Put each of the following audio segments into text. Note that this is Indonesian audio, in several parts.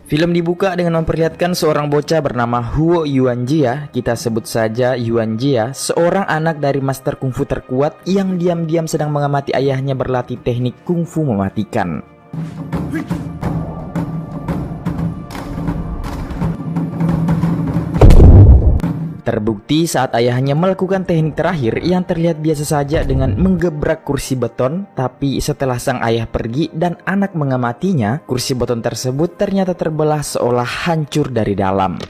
Film dibuka dengan memperlihatkan seorang bocah bernama Huo Yuanjia, kita sebut saja Yuanjia, seorang anak dari master kungfu terkuat yang diam-diam sedang mengamati ayahnya berlatih teknik kungfu mematikan. Terbukti saat ayahnya melakukan teknik terakhir yang terlihat biasa saja dengan menggebrak kursi beton, tapi setelah sang ayah pergi dan anak mengamatinya, kursi beton tersebut ternyata terbelah seolah hancur dari dalam.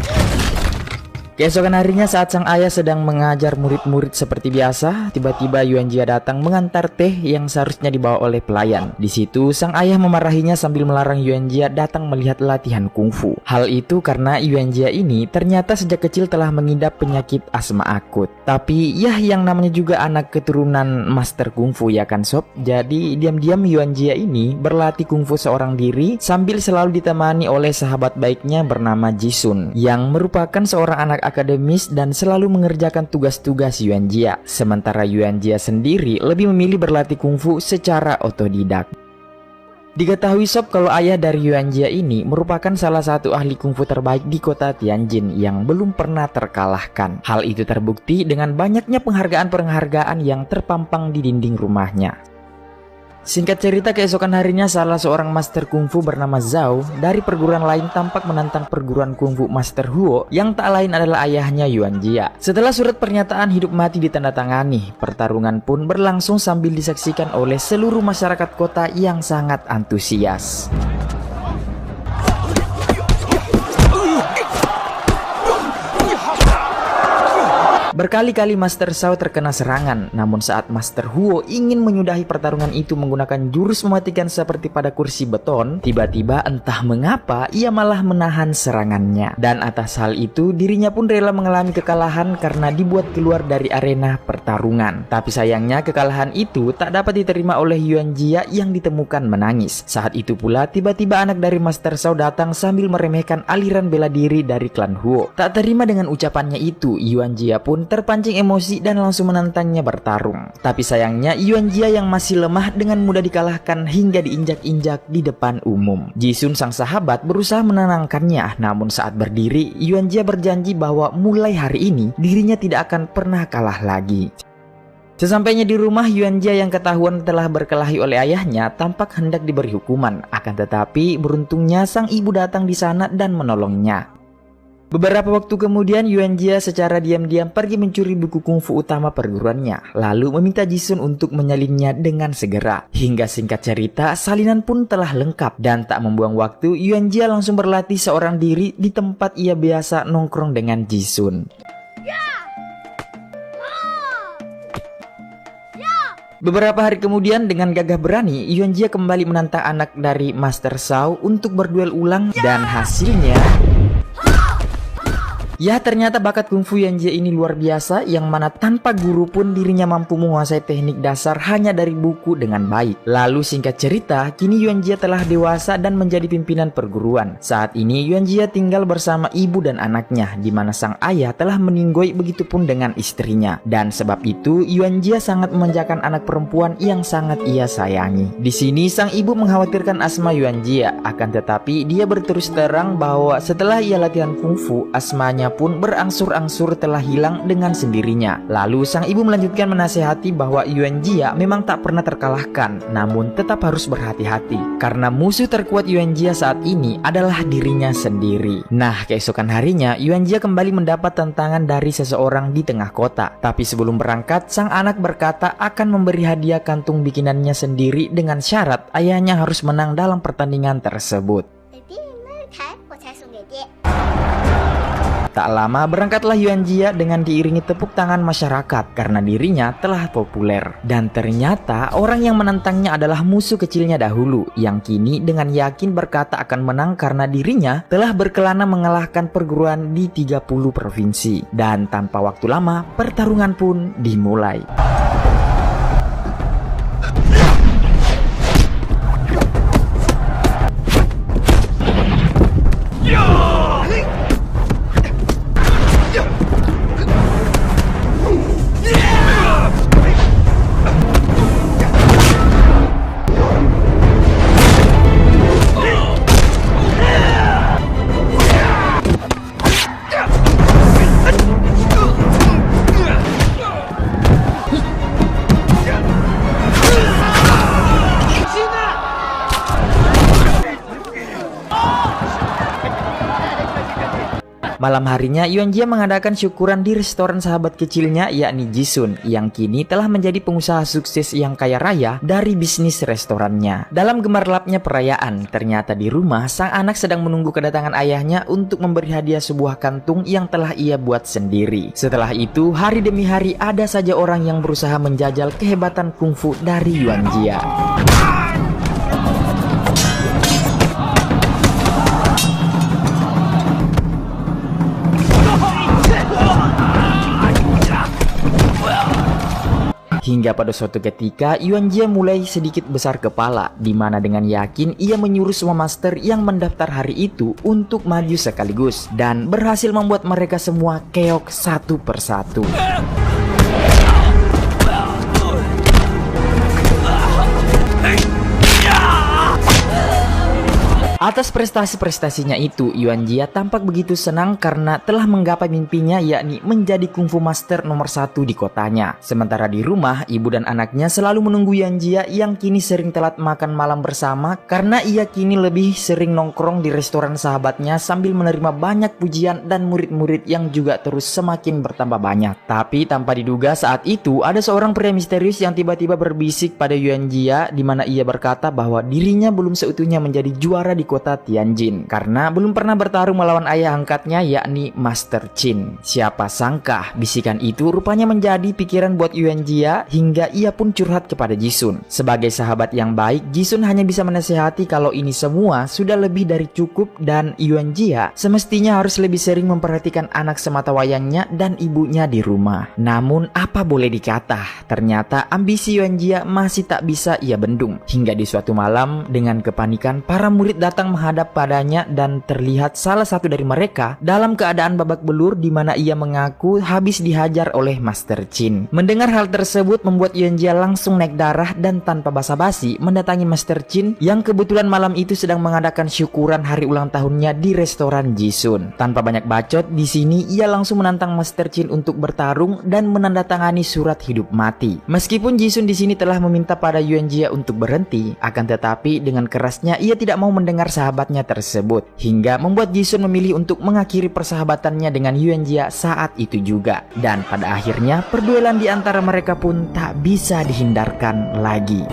Keesokan harinya saat sang ayah sedang mengajar murid-murid seperti biasa, tiba-tiba Yuanjia datang mengantar teh yang seharusnya dibawa oleh pelayan. Di situ sang ayah memarahinya sambil melarang Yuanjia datang melihat latihan kungfu. Hal itu karena Yuanjia ini ternyata sejak kecil telah mengidap penyakit asma akut. Tapi ya yang namanya juga anak keturunan master kungfu ya kan sob. Jadi diam-diam Yuanjia ini berlatih kungfu seorang diri sambil selalu ditemani oleh sahabat baiknya bernama Jisun yang merupakan seorang anak akademis dan selalu mengerjakan tugas-tugas Yuanjia. Sementara Yuanjia sendiri lebih memilih berlatih kungfu secara otodidak. Diketahui sob kalau ayah dari Yuanjia ini merupakan salah satu ahli kungfu terbaik di kota Tianjin yang belum pernah terkalahkan. Hal itu terbukti dengan banyaknya penghargaan-penghargaan yang terpampang di dinding rumahnya. Singkat cerita, keesokan harinya salah seorang master kungfu bernama Zhao dari perguruan lain tampak menantang perguruan kungfu Master Huo yang tak lain adalah ayahnya Yuanjia. Setelah surat pernyataan hidup mati ditandatangani, pertarungan pun berlangsung sambil disaksikan oleh seluruh masyarakat kota yang sangat antusias. Berkali-kali Master Zhao terkena serangan, namun saat Master Huo ingin menyudahi pertarungan itu menggunakan jurus mematikan seperti pada kursi beton, tiba-tiba entah mengapa ia malah menahan serangannya. Dan atas hal itu dirinya pun rela mengalami kekalahan karena dibuat keluar dari arena pertarungan. Tapi sayangnya kekalahan itu tak dapat diterima oleh Yuanjia yang ditemukan menangis. Saat itu pula tiba-tiba anak dari Master Zhao datang sambil meremehkan aliran bela diri dari klan Huo. Tak terima dengan ucapannya itu, Yuanjia pun terpancing emosi dan langsung menantangnya bertarung. Tapi sayangnya Yuanjia yang masih lemah dengan mudah dikalahkan hingga diinjak-injak di depan umum. Jisun sang sahabat berusaha menenangkannya, namun saat berdiri Yuanjia berjanji bahwa mulai hari ini dirinya tidak akan pernah kalah lagi. Sesampainya di rumah, Yuanjia yang ketahuan telah berkelahi oleh ayahnya tampak hendak diberi hukuman. Akan tetapi beruntungnya sang ibu datang di sana dan menolongnya. Beberapa waktu kemudian Yuanjia secara diam-diam pergi mencuri buku kungfu utama perguruannya, lalu meminta Jisun untuk menyalinnya dengan segera. Hingga singkat cerita, salinan pun telah lengkap dan tak membuang waktu, Yuanjia langsung berlatih seorang diri di tempat ia biasa nongkrong dengan Jisun. Beberapa hari kemudian dengan gagah berani, Yuanjia kembali menantang anak dari Master Zhao untuk berduel ulang dan hasilnya... Ya, ternyata bakat kungfu Yuanjia ini luar biasa, yang mana tanpa guru pun dirinya mampu menguasai teknik dasar hanya dari buku dengan baik. Lalu singkat cerita, kini Yuanjia telah dewasa dan menjadi pimpinan perguruan. Saat ini Yuanjia tinggal bersama ibu dan anaknya, di mana sang ayah telah meninggoy, begitupun dengan istrinya. Dan sebab itu Yuanjia sangat memanjakan anak perempuan yang sangat ia sayangi. Di sini sang ibu mengkhawatirkan asma Yuanjia, akan tetapi dia berterus terang bahwa setelah ia latihan kungfu, asmanya pun berangsur-angsur telah hilang dengan sendirinya. Lalu sang ibu melanjutkan menasehati bahwa Yuanjia memang tak pernah terkalahkan, namun tetap harus berhati-hati karena musuh terkuat Yuanjia saat ini adalah dirinya sendiri. Nah, keesokan harinya Yuanjia kembali mendapat tantangan dari seseorang di tengah kota. Tapi sebelum berangkat, sang anak berkata akan memberi hadiah kantung bikinannya sendiri dengan syarat ayahnya harus menang dalam pertandingan tersebut. Tak lama berangkatlah Yuanjia dengan diiringi tepuk tangan masyarakat karena dirinya telah populer. Dan ternyata orang yang menantangnya adalah musuh kecilnya dahulu, yang kini dengan yakin berkata akan menang karena dirinya telah berkelana mengalahkan perguruan di 30 provinsi. Dan tanpa waktu lama pertarungan pun dimulai. Malam harinya Yuan Jia mengadakan syukuran di restoran sahabat kecilnya yakni Jisun yang kini telah menjadi pengusaha sukses yang kaya raya dari bisnis restorannya. Dalam gemerlapnya perayaan, ternyata di rumah sang anak sedang menunggu kedatangan ayahnya untuk memberi hadiah sebuah kantung yang telah ia buat sendiri. Setelah itu, hari demi hari ada saja orang yang berusaha menjajal kehebatan kungfu dari Yuan Jia. Hingga pada suatu ketika Yuan Jia mulai sedikit besar kepala, di mana dengan yakin ia menyuruh semua master yang mendaftar hari itu untuk maju sekaligus dan berhasil membuat mereka semua keok satu persatu. Atas prestasi-prestasinya itu, Yuan Jia tampak begitu senang karena telah menggapai mimpinya yakni menjadi kungfu master nomor 1 di kotanya. Sementara di rumah, ibu dan anaknya selalu menunggu Yuan Jia yang kini sering telat makan malam bersama karena ia kini lebih sering nongkrong di restoran sahabatnya sambil menerima banyak pujian dan murid-murid yang juga terus semakin bertambah banyak. Tapi tanpa diduga saat itu ada seorang pria misterius yang tiba-tiba berbisik pada Yuan Jia di mana ia berkata bahwa dirinya belum seutuhnya menjadi juara di kota Tianjin karena belum pernah bertarung melawan ayah angkatnya yakni Master Qin. Siapa sangka bisikan itu rupanya menjadi pikiran buat Yuan Jia hingga ia pun curhat kepada Jisun. Sebagai sahabat yang baik, Jisun hanya bisa menasihati kalau ini semua sudah lebih dari cukup dan Yuan Jia semestinya harus lebih sering memperhatikan anak semata wayangnya dan ibunya di rumah. Namun apa boleh dikata, ternyata ambisi Yuan Jia masih tak bisa ia bendung hingga di suatu malam dengan kepanikan para murid datang menghadap padanya dan terlihat salah satu dari mereka dalam keadaan babak belur di mana ia mengaku habis dihajar oleh Master Qin. Mendengar hal tersebut membuat Yuan Jia langsung naik darah dan tanpa basa-basi mendatangi Master Qin yang kebetulan malam itu sedang mengadakan syukuran hari ulang tahunnya di restoran Jisun. Tanpa banyak bacot, di sini ia langsung menantang Master Qin untuk bertarung dan menandatangani surat hidup mati. Meskipun Jisun di sini telah meminta pada Yuan Jia untuk berhenti, akan tetapi dengan kerasnya ia tidak mau mendengar sahabatnya tersebut hingga membuat Jisun memilih untuk mengakhiri persahabatannya dengan Yuan Jia saat itu juga. Dan pada akhirnya perduelan di antara mereka pun tak bisa dihindarkan lagi.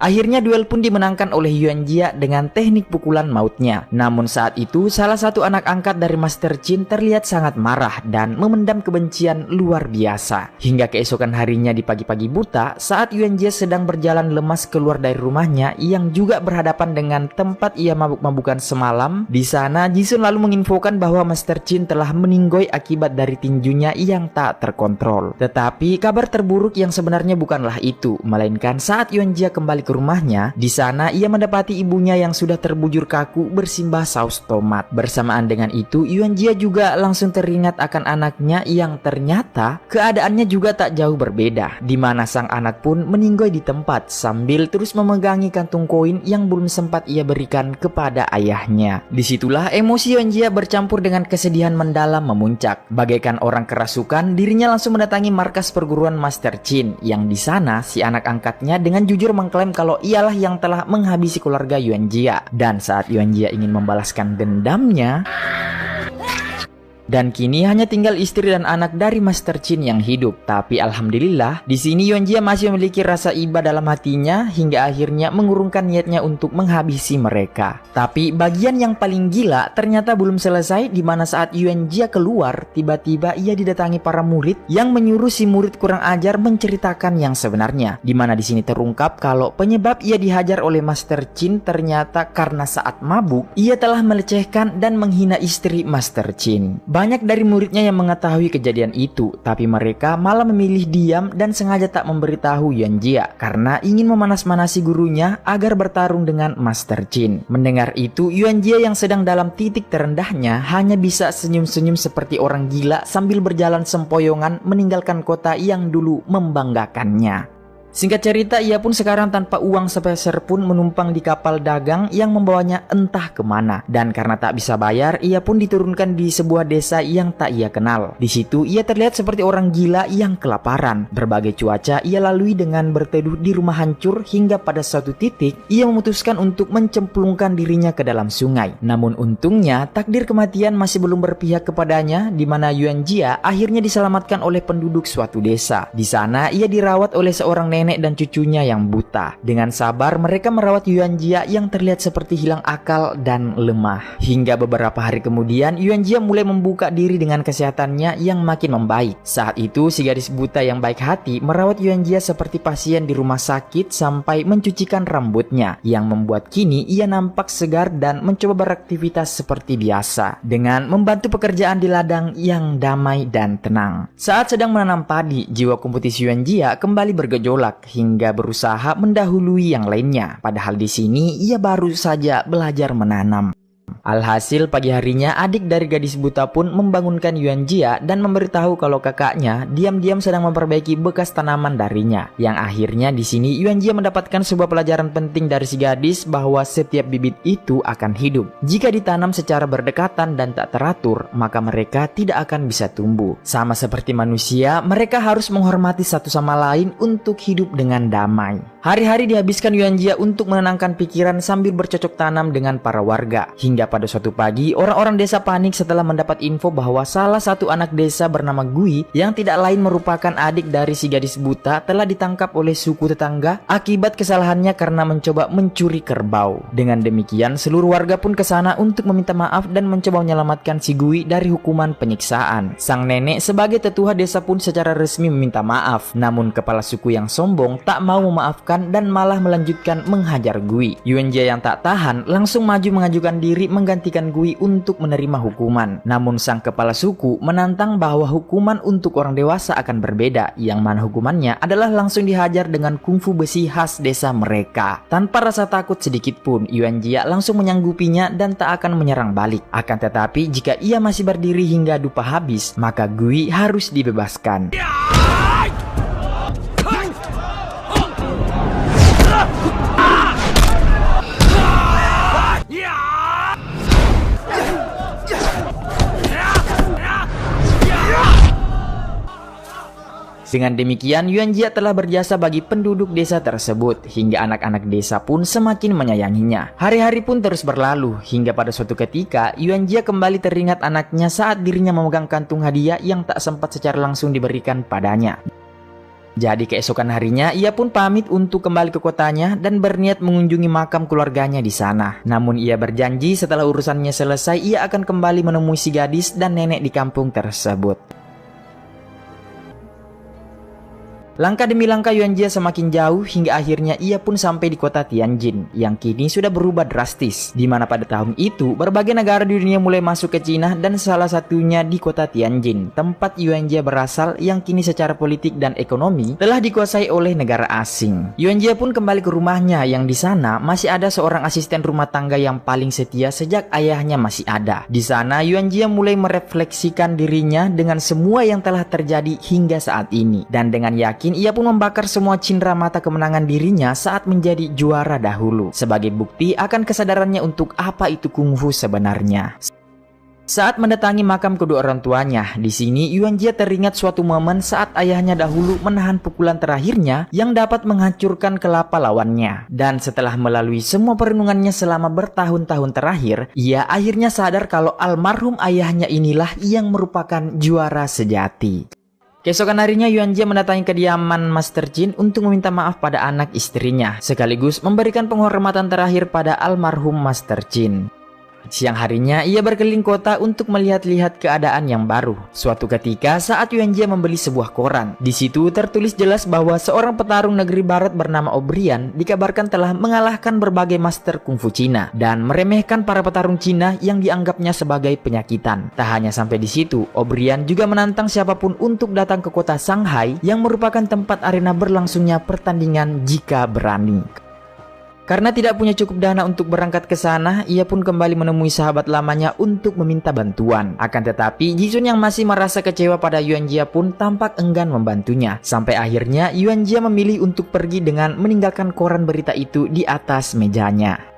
Akhirnya duel pun dimenangkan oleh Yuan Jia dengan teknik pukulan mautnya. Namun saat itu salah satu anak angkat dari Master Qin terlihat sangat marah dan memendam kebencian luar biasa. Hingga keesokan harinya di pagi-pagi buta saat Yuan Jia sedang berjalan lemas keluar dari rumahnya yang juga berhadapan dengan tempat ia mabuk-mabukan semalam. Di sana Jisun lalu menginfokan bahwa Master Qin telah meninggoy akibat dari tinjunya yang tak terkontrol. Tetapi kabar terburuk yang sebenarnya bukanlah itu, melainkan saat Yuan Jia kembali ke rumahnya, di sana ia mendapati ibunya yang sudah terbujur kaku bersimbah saus tomat. Bersamaan dengan itu, Yuan Jia juga langsung teringat akan anaknya yang ternyata keadaannya juga tak jauh berbeda, di mana sang anak pun meninggoy di tempat sambil terus memegangi kantung koin yang belum sempat ia berikan kepada ayahnya. Disitulah emosi Yuan Jia bercampur dengan kesedihan mendalam memuncak. Bagaikan orang kerasukan, dirinya langsung mendatangi markas perguruan Master Qin, yang di sana si anak angkatnya dengan jujur mengklaim kalau ialah yang telah menghabisi keluarga Yuan Jia. Dan saat Yuan Jia ingin membalaskan dendamnya, Dan kini hanya tinggal istri dan anak dari Master Chin yang hidup. Tapi alhamdulillah, di sini Yuan Jia masih memiliki rasa iba dalam hatinya hingga akhirnya mengurungkan niatnya untuk menghabisi mereka. Tapi bagian yang paling gila ternyata belum selesai, di mana saat Yuan Jia keluar, tiba-tiba ia didatangi para murid yang menyuruh si murid kurang ajar menceritakan yang sebenarnya. Di mana di sini terungkap kalau penyebab ia dihajar oleh Master Chin ternyata karena saat mabuk ia telah melecehkan dan menghina istri Master Chin. Banyak dari muridnya yang mengetahui kejadian itu, tapi mereka malah memilih diam dan sengaja tak memberitahu Yuan Jia karena ingin memanas-manasi gurunya agar bertarung dengan Master Chin. Mendengar itu, Yuan Jia yang sedang dalam titik terendahnya hanya bisa senyum-senyum seperti orang gila sambil berjalan sempoyongan meninggalkan kota yang dulu membanggakannya. Singkat cerita, ia pun sekarang tanpa uang sepeser pun menumpang di kapal dagang yang membawanya entah kemana. Dan karena tak bisa bayar, ia pun diturunkan di sebuah desa yang tak ia kenal. Di situ ia terlihat seperti orang gila yang kelaparan. Berbagai cuaca ia lalui dengan berteduh di rumah hancur hingga pada suatu titik ia memutuskan untuk mencemplungkan dirinya ke dalam sungai. Namun untungnya takdir kematian masih belum berpihak kepadanya, di mana Yuan Jia akhirnya diselamatkan oleh penduduk suatu desa. Di sana ia dirawat oleh seorang nenek dan cucunya yang buta. Dengan sabar mereka merawat Yuan Jia yang terlihat seperti hilang akal dan lemah. Hingga beberapa hari kemudian Yuan Jia mulai membuka diri dengan kesehatannya yang makin membaik. Saat itu si gadis buta yang baik hati merawat Yuan Jia seperti pasien di rumah sakit sampai mencucikan rambutnya, yang membuat kini ia nampak segar dan mencoba beraktivitas seperti biasa dengan membantu pekerjaan di ladang yang damai dan tenang. Saat sedang menanam padi, jiwa kompetisi Yuan Jia kembali bergejolak hingga berusaha mendahului yang lainnya. Padahal di sini ia baru saja belajar menanam. Alhasil pagi harinya adik dari gadis buta pun membangunkan Yuan Jia dan memberitahu kalau kakaknya diam-diam sedang memperbaiki bekas tanaman darinya. Yang akhirnya di sini Yuan Jia mendapatkan sebuah pelajaran penting dari si gadis bahwa setiap bibit itu akan hidup. Jika ditanam secara berdekatan dan tak teratur, maka mereka tidak akan bisa tumbuh. Sama seperti manusia, mereka harus menghormati satu sama lain untuk hidup dengan damai. Hari-hari dihabiskan Yuan Jia untuk menenangkan pikiran sambil bercocok tanam dengan para warga. Hingga pada suatu pagi, orang-orang desa panik setelah mendapat info bahwa salah satu anak desa bernama Gui yang tidak lain merupakan adik dari si gadis buta telah ditangkap oleh suku tetangga akibat kesalahannya karena mencoba mencuri kerbau. Dengan demikian, seluruh warga pun ke sana untuk meminta maaf dan mencoba menyelamatkan si Gui dari hukuman penyiksaan. Sang nenek sebagai tetua desa pun secara resmi meminta maaf, namun kepala suku yang sombong tak mau memaafkan dan malah melanjutkan menghajar Gui. Yuan Jia yang tak tahan langsung maju mengajukan diri menggantikan Gui untuk menerima hukuman. Namun sang kepala suku menantang bahwa hukuman untuk orang dewasa akan berbeda, yang mana hukumannya adalah langsung dihajar dengan kungfu besi khas desa mereka. Tanpa rasa takut sedikit pun, Yuan Jia langsung menyanggupinya dan tak akan menyerang balik. Akan tetapi jika ia masih berdiri hingga dupa habis, maka Gui harus dibebaskan. Dengan demikian, Yuan Jia telah berjasa bagi penduduk desa tersebut, hingga anak-anak desa pun semakin menyayanginya. Hari-hari pun terus berlalu, hingga pada suatu ketika, Yuan Jia kembali teringat anaknya saat dirinya memegang kantung hadiah yang tak sempat secara langsung diberikan padanya. Jadi keesokan harinya, ia pun pamit untuk kembali ke kotanya dan berniat mengunjungi makam keluarganya di sana. Namun ia berjanji setelah urusannya selesai, ia akan kembali menemui si gadis dan nenek di kampung tersebut. Langkah demi langkah Yuan Jia semakin jauh hingga akhirnya ia pun sampai di kota Tianjin yang kini sudah berubah drastis, di mana pada tahun itu berbagai negara di dunia mulai masuk ke Cina dan salah satunya di kota Tianjin, tempat Yuan Jia berasal yang kini secara politik dan ekonomi telah dikuasai oleh negara asing. Yuan Jia pun kembali ke rumahnya yang di sana masih ada seorang asisten rumah tangga yang paling setia sejak ayahnya masih ada. Di sana Yuan Jia mulai merefleksikan dirinya dengan semua yang telah terjadi hingga saat ini, dan dengan yakin ia pun membakar semua cindera mata kemenangan dirinya saat menjadi juara dahulu, sebagai bukti akan kesadarannya untuk apa itu kungfu sebenarnya. Saat mendatangi makam kedua orang tuanya, di sini Yuan Jia teringat suatu momen saat ayahnya dahulu menahan pukulan terakhirnya yang dapat menghancurkan kelapa lawannya. Dan setelah melalui semua perenungannya selama bertahun-tahun terakhir, ia akhirnya sadar kalau almarhum ayahnya inilah yang merupakan juara sejati. Keesokan harinya Yuan Jia mendatangi kediaman Master Jin untuk meminta maaf pada anak istrinya, sekaligus memberikan penghormatan terakhir pada almarhum Master Jin. Siang harinya ia berkeliling kota untuk melihat-lihat keadaan yang baru. Suatu ketika saat Yuan Jia membeli sebuah koran, di situ tertulis jelas bahwa seorang petarung negeri barat bernama O'Brien dikabarkan telah mengalahkan berbagai master kungfu Cina dan meremehkan para petarung Cina yang dianggapnya sebagai penyakitan. Tak hanya sampai di situ, O'Brien juga menantang siapapun untuk datang ke kota Shanghai yang merupakan tempat arena berlangsungnya pertandingan jika berani. Karena tidak punya cukup dana untuk berangkat ke sana, ia pun kembali menemui sahabat lamanya untuk meminta bantuan. Akan tetapi, Jixun yang masih merasa kecewa pada Yuan Jia pun tampak enggan membantunya. Sampai akhirnya Yuan Jia memilih untuk pergi dengan meninggalkan koran berita itu di atas mejanya.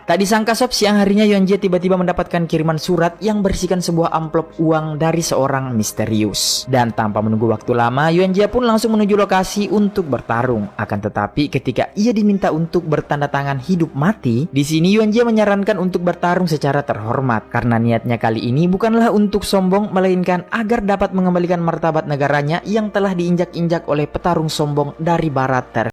Tak disangka sob, siang harinya Yuan Jia tiba-tiba mendapatkan kiriman surat yang berisikan sebuah amplop uang dari seorang misterius. Dan tanpa menunggu waktu lama, Yuan Jia pun langsung menuju lokasi untuk bertarung. Akan tetapi ketika ia diminta untuk bertanda tangan hidup mati, di sini Yuan Jia menyarankan untuk bertarung secara terhormat. Karena niatnya kali ini bukanlah untuk sombong, melainkan agar dapat mengembalikan martabat negaranya yang telah diinjak-injak oleh petarung sombong dari barat